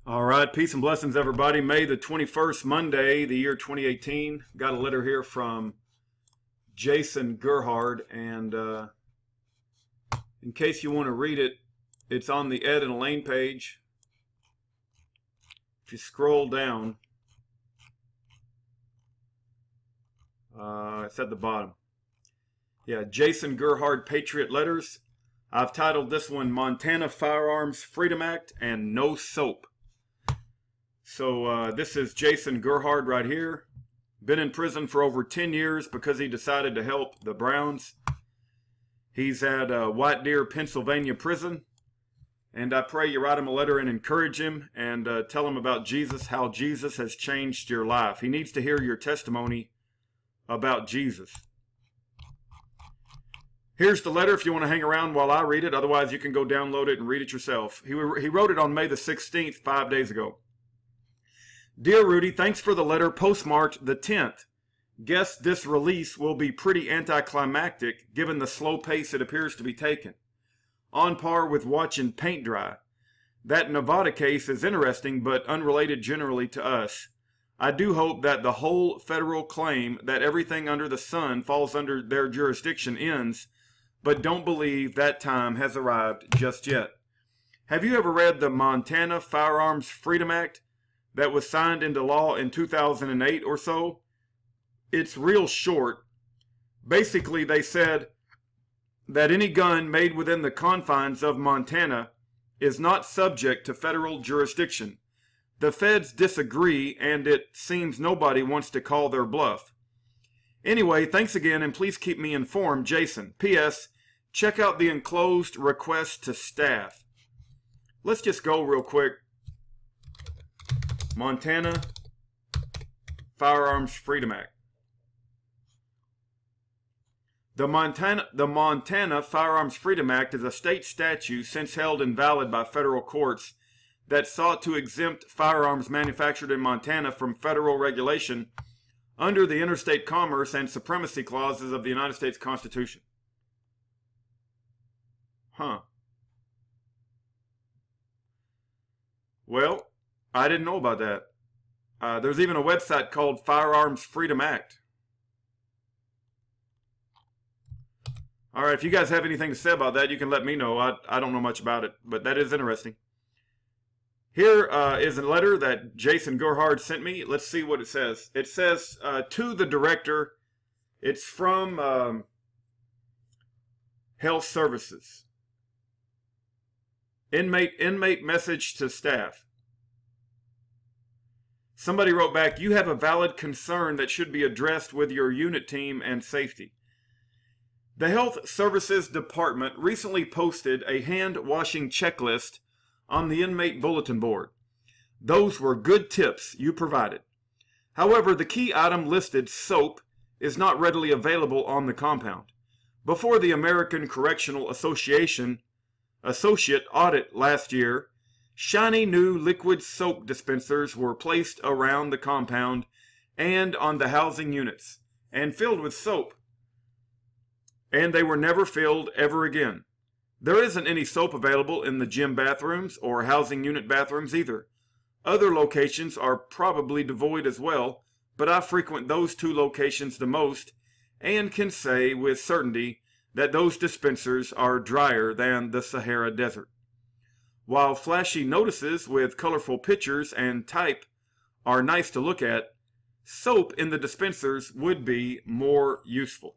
All right, peace and blessings, everybody. May the 21st, Monday, the year 2018. Got a letter here from Jason Gerhard, and in case you want to read it, it's on the Ed and Elaine page. If you scroll down, it's at the bottom. Yeah, Jason Gerhard, Patriot Letters. I've titled this one, Montana Firearms Freedom Act and No Soap. So this is Jason Gerhard right here. Been in prison for over 10 years because he decided to help the Browns. He's at White Deer, Pennsylvania prison. And I pray you write him a letter and encourage him and tell him about Jesus, how Jesus has changed your life. He needs to hear your testimony about Jesus. Here's the letter if you want to hang around while I read it. Otherwise, you can go download it and read it yourself. He wrote it on May the 16th, 5 days ago. Dear Rudy, thanks for the letter postmarked the 10th. Guess this release will be pretty anticlimactic given the slow pace it appears to be taken. On par with watching paint dry. That Nevada case is interesting but unrelated generally to us. I do hope that the whole federal claim that everything under the sun falls under their jurisdiction ends, but don't believe that time has arrived just yet. Have you ever read the Montana Firearms Freedom Act that was signed into law in 2008 or so? It's real short. Basically, they said that any gun made within the confines of Montana is not subject to federal jurisdiction. The feds disagree, and it seems nobody wants to call their bluff. Anyway, thanks again, and please keep me informed, Jason. P.S. Check out the enclosed request to staff. Let's just go real quick. Montana Firearms Freedom Act. The Montana Firearms Freedom Act is a state statute since held invalid by federal courts that sought to exempt firearms manufactured in Montana from federal regulation under the interstate commerce and supremacy clauses of the United States Constitution. Huh. Well, I didn't know about that. There's even a website called Firearms Freedom Act. All right, if you guys have anything to say about that, you can let me know. I don't know much about it, but that is interesting. Here is a letter that Jason Gerhard sent me. Let's see what it says. It says, to the director, it's from Health Services. Inmate message to staff. Somebody wrote back, you have a valid concern that should be addressed with your unit team and safety. The Health Services Department recently posted a hand-washing checklist on the inmate bulletin board. Those were good tips you provided. However, the key item listed, soap, is not readily available on the compound. Before the American Correctional Association Associate Audit last year, shiny new liquid soap dispensers were placed around the compound and on the housing units, and filled with soap. And they were never filled ever again. There isn't any soap available in the gym bathrooms or housing unit bathrooms either. Other locations are probably devoid as well, but I frequent those two locations the most and can say with certainty that those dispensers are drier than the Sahara Desert. While flashy notices with colorful pictures and type are nice to look at, soap in the dispensers would be more useful.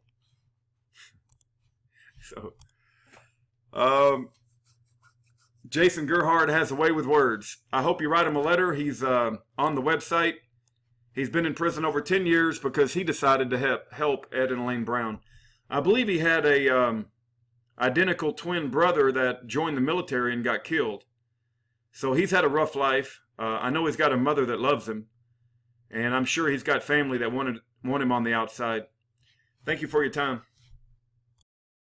So, Jason Gerhard has a way with words. I hope you write him a letter. He's on the website. He's been in prison over 10 years because he decided to help Ed and Elaine Brown. I believe he had a identical twin brother that joined the military and got killed. So he's had a rough life. I know he's got a mother that loves him, and I'm sure he's got family that want him on the outside. Thank you for your time.